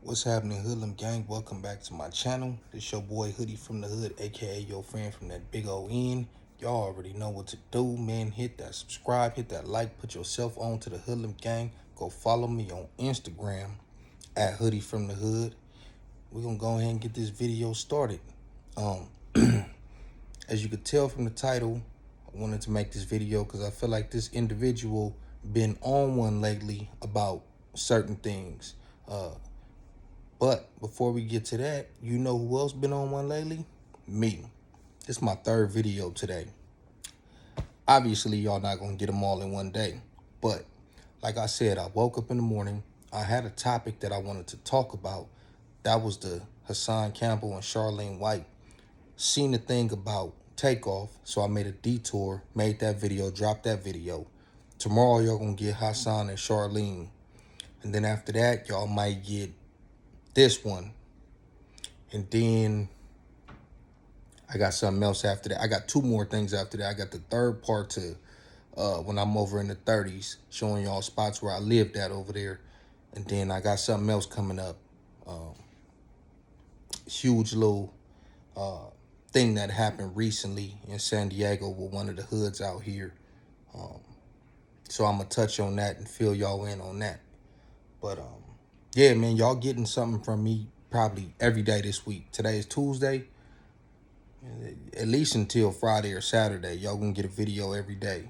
What's happening, Hoodlum gang? Welcome back to my channel. This your boy Hoodie from the Hood, aka your friend from that big old N. Y'all already know what to do, man. Hit that subscribe, hit that like, put yourself on to the Hoodlum gang. Go follow me on Instagram at Hoodie from the Hood. We're gonna go ahead and get this video started. Um, as you could tell from the title, I wanted to make this video because I feel like this individual been on one lately about certain things. But before we get to that, you know who else been on one lately? Me. This is my third video today. Obviously, y'all not gonna get them all in one day. But like I said, I woke up in the morning. I had a topic that I wanted to talk about. That was the Hassan Campbell and Charlene White. Seen the thing about Takeoff, so I made a detour, made that video, dropped that video. Tomorrow, y'all gonna get Hassan and Charlene. And then after that, y'all might get this one. And then I got something else after that. I got two more things after that. I got the third part to when I'm over in the 30s, showing y'all spots where I lived at over there. And then I got something else coming up. Huge little thing that happened recently in San Diego with one of the hoods out here. So I'm going to touch on that and fill y'all in on that. But yeah, man, y'all getting something from me probably every day this week. Today is Tuesday. At least until Friday or Saturday, y'all gonna get a video every day.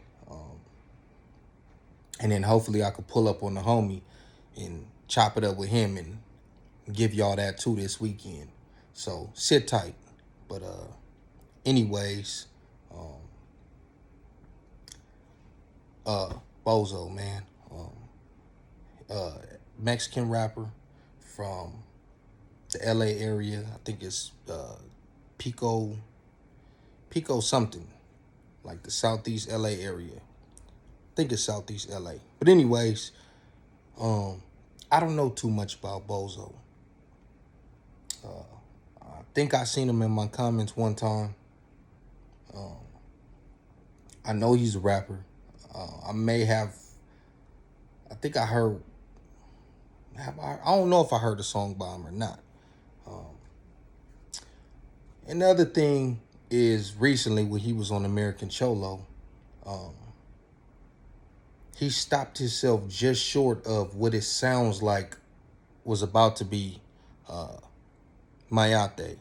And then hopefully I could pull up on the homie and chop it up with him and give y'all that too this weekend. So sit tight. But anyways, Bozo, man. Mexican rapper from the LA area. I think it's Pico something, like the Southeast LA area. I think it's Southeast LA. But anyways, I don't know too much about Bozo. I think I seen him in my comments one time. I know he's a rapper. I think I heard, I don't know if I heard a song by him or not. And the other thing is recently when he was on American Cholo, he stopped himself just short of what it sounds like was about to be Mayate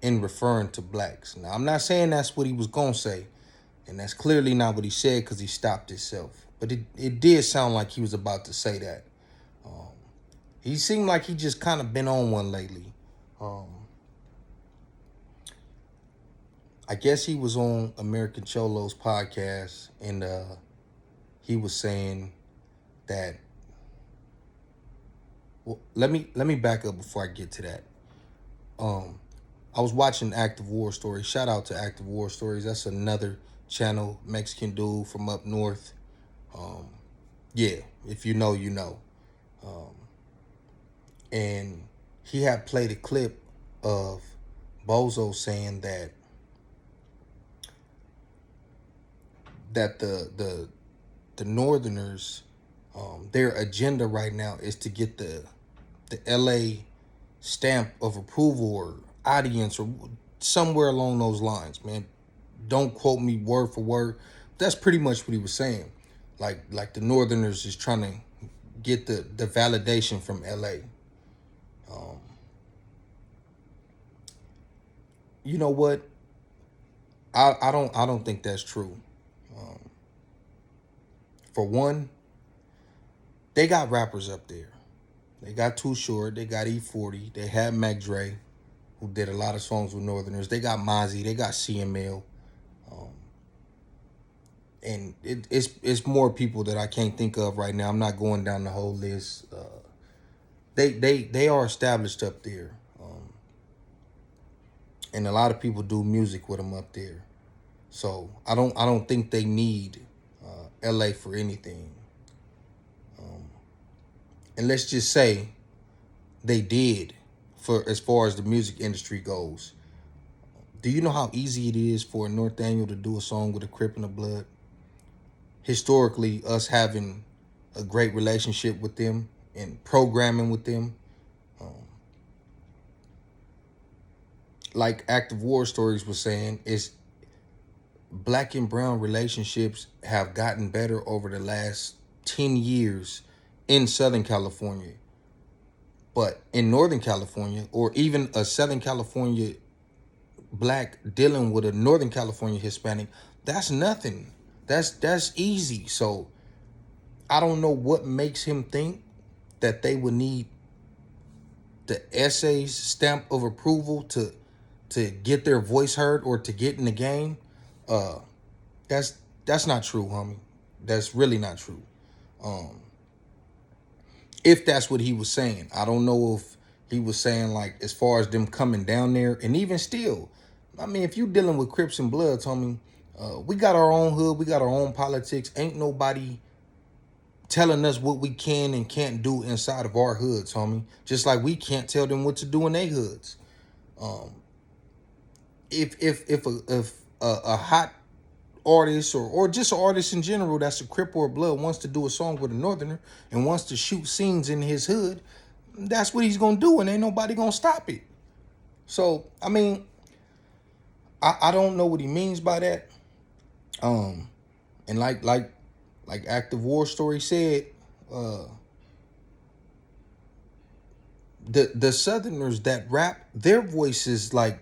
in referring to blacks. Now, I'm not saying that's what he was going to say, and that's clearly not what he said because he stopped himself. But it did sound like he was about to say that. He seemed like he just kind of been on one lately. I guess he was on American Cholo's podcast, and he was saying that. Well, let me back up before I get to that. I was watching Active War Stories. Shout out to Active War Stories. That's another channel, Mexican dude from up north. Yeah, if you know, you know. And he had played a clip of Bozo saying that the Northerners, their agenda right now is to get the LA stamp of approval or audience or somewhere along those lines, man. Don't quote me word for word. That's pretty much what he was saying. Like the Northerners is trying to get the validation from LA. You know what? I don't think that's true. For one, they got rappers up there. They got Too Short. They got E40. They had Mac Dre, who did a lot of songs with Northerners. They got Mozzie. They got CML. And it's more people that I can't think of right now. I'm not going down the whole list. They are established up there. And a lot of people do music with them up there. So I don't think they need LA for anything. And let's just say they did for as far as the music industry goes. Do you know how easy it is for a Norteño to do a song with a Crip in the Blood? Historically, us having a great relationship with them and programming with them, like Active War Stories was saying, is black and brown relationships have gotten better over the last 10 years in Southern California. But in Northern California, or even a Southern California black dealing with a Northern California Hispanic, that's nothing. That's easy. So I don't know what makes him think that they would need the essays stamp of approval to get their voice heard or to get in the game. Uh, that's not true, homie. That's really not true. If that's what he was saying, I don't know if he was saying like as far as them coming down there, and even still, I mean, if you dealing with Crips and Bloods, homie, we got our own hood, we got our own politics. Ain't nobody telling us what we can and can't do inside of our hoods, homie. Just like we can't tell them what to do in their hoods. If a hot artist or just an artist in general that's a Crip or a Blood wants to do a song with a Northerner and wants to shoot scenes in his hood, that's what he's gonna do, and ain't nobody gonna stop it. So I mean, I don't know what he means by that. And like Active War Story said, the Southerners that rap, their voices like,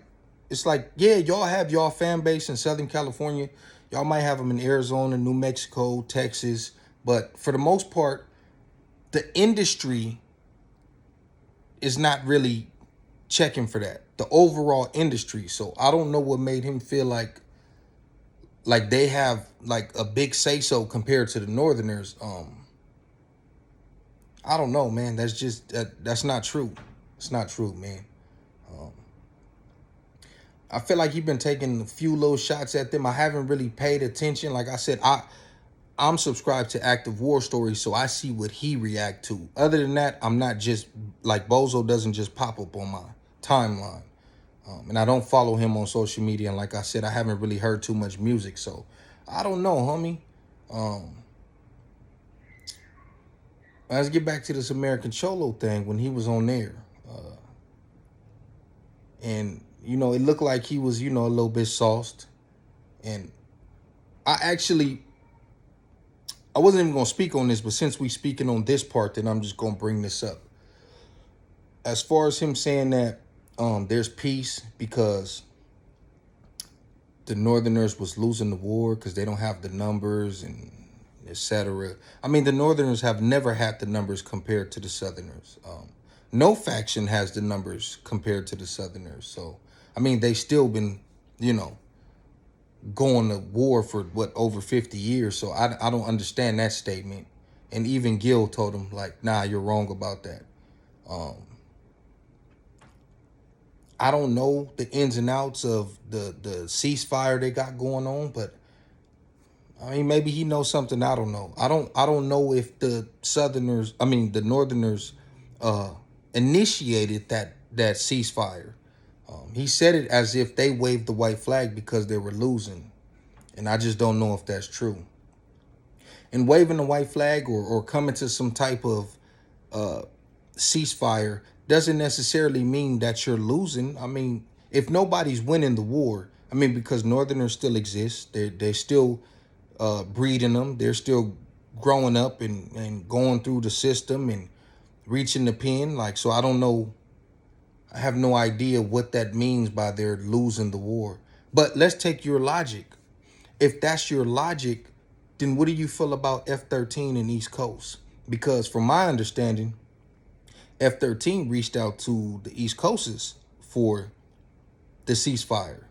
it's like, yeah, y'all have y'all fan base in Southern California. Y'all might have them in Arizona, New Mexico, Texas. But for the most part, the industry is not really checking for that. The overall industry. So I don't know what made him feel like they have like a big say-so compared to the Northerners. I don't know, man. That's just, that's not true. It's not true, man. I feel like he's been taking a few little shots at them. I haven't really paid attention. Like I said, I'm subscribed to Active War Stories, so I see what he react to. Other than that, I'm not just, like, Bozo doesn't just pop up on my timeline. And I don't follow him on social media. And like I said, I haven't really heard too much music. So I don't know, homie. Let's get back to this American Cholo thing when he was on there. And, you know, it looked like he was, you know, a little bit sauced. And I wasn't even going to speak on this, but since we speaking on this part, then I'm just going to bring this up. As far as him saying that there's peace because the Northerners was losing the war because they don't have the numbers and etc. I mean, the Northerners have never had the numbers compared to the Southerners. No faction has the numbers compared to the Southerners. So, I mean, they still been, you know, going to war for, what, over 50 years. So I don't understand that statement. And even Gil told him, like, nah, you're wrong about that. I don't know the ins and outs of the ceasefire they got going on, but I mean, maybe he knows something I don't know. I don't know if the Northerners initiated that ceasefire. He said it as if they waved the white flag because they were losing. And I just don't know if that's true. And waving the white flag or coming to some type of ceasefire doesn't necessarily mean that you're losing. I mean, if nobody's winning the war, I mean, because Northerners still exist. They're still breeding them. They're still growing up and going through the system and reaching the pen. Like, so I don't know. I have no idea what that means by they're losing the war. But let's take your logic. If that's your logic, then what do you feel about F-13 in East Coast? Because from my understanding, F-13 reached out to the East Coasters for the ceasefire.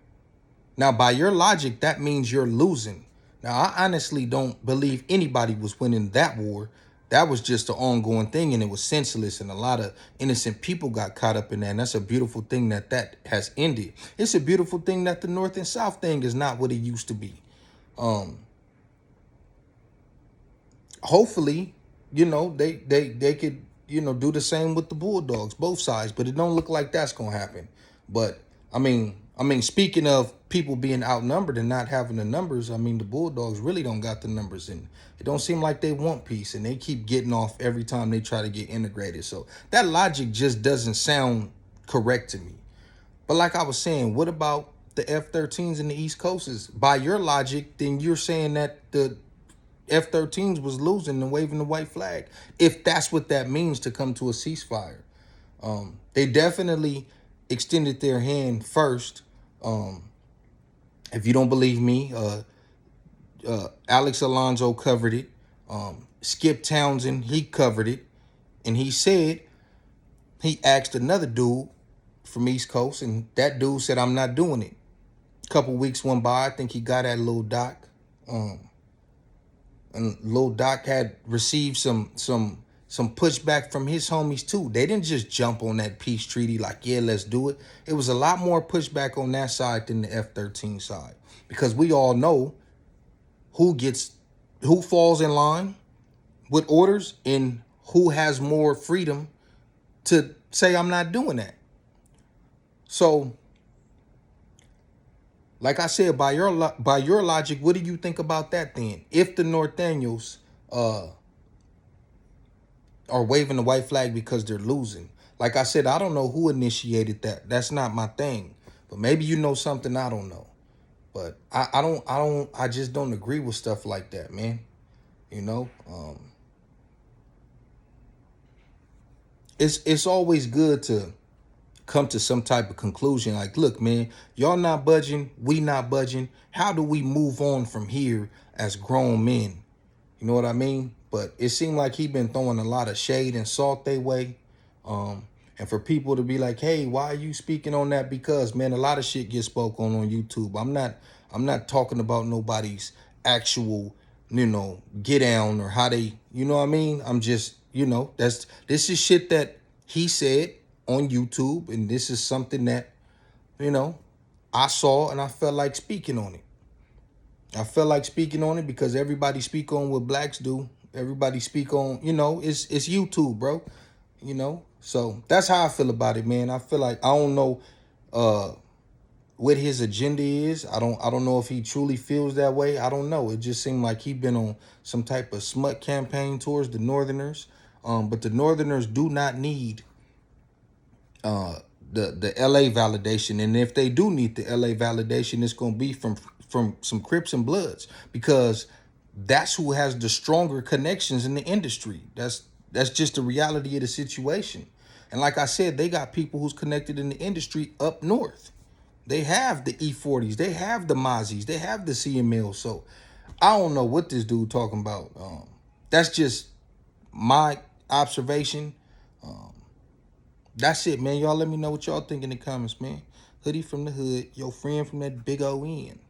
Now, by your logic, that means you're losing. Now, I honestly don't believe anybody was winning that war. That was just an ongoing thing, and it was senseless, and a lot of innocent people got caught up in that, and that's a beautiful thing that has ended. It's a beautiful thing that the North and South thing is not what it used to be. Hopefully, you know, they could, you know, do the same with the Bulldogs, both sides, but it don't look like that's going to happen. But, I mean, speaking of people being outnumbered and not having the numbers, I mean, the Bulldogs really don't got the numbers, and it don't seem like they want peace, and they keep getting off every time they try to get integrated. So that logic just doesn't sound correct to me. But like I was saying, what about the F-13s in the East Coasts? By your logic, then you're saying that the F-13s was losing and waving the white flag. If that's what that means to come to a ceasefire. They definitely extended their hand first. If you don't believe me, Alex Alonso covered it. Skip Townsend, he covered it. And he said, he asked another dude from East Coast, and that dude said, I'm not doing it. A couple weeks went by. I think he got at Lil Doc. And Lil Doc had received some pushback from his homies too. They didn't just jump on that peace treaty like, yeah, let's do it. It was a lot more pushback on that side than the F-13 side. Because we all know who falls in line with orders and who has more freedom to say, I'm not doing that. So, like I said, by your logic, what do you think about that then? If the Nortenos are waving the white flag because they're losing. Like I said, I don't know who initiated that. That's not my thing. But maybe you know something I don't know. But I just don't agree with stuff like that, man. You know? It's always good to come to some type of conclusion. Like, look, man, y'all not budging, we not budging. How do we move on from here as grown men? You know what I mean? But it seemed like he been throwing a lot of shade and salt their way. And for people to be like, hey, why are you speaking on that? Because, man, a lot of shit gets spoke on YouTube. I'm not talking about nobody's actual, get down or how they, you know what I mean? I'm just, this is shit that he said on YouTube. And this is something that, I saw and I felt like speaking on it. I felt like speaking on it because everybody speak on what blacks do. Everybody speak on, it's YouTube, bro. So that's how I feel about it, man. I feel like I don't know what his agenda is. I don't know if he truly feels that way. I don't know. It just seemed like he been on some type of smut campaign towards the Northerners. But the Northerners do not need the LA validation. And if they do need the LA validation, it's going to be from some Crips and Bloods, because that's who has the stronger connections in the industry. That's just the reality of the situation. And like I said, they got people who's connected in the industry up north. They have the E40s, they have the Mozzies, they have the CMLs. So I don't know what this dude talking about. That's just my observation. That's it, man. Y'all let me know what y'all think in the comments, man. Hoodie from the hood, your friend from that big O end.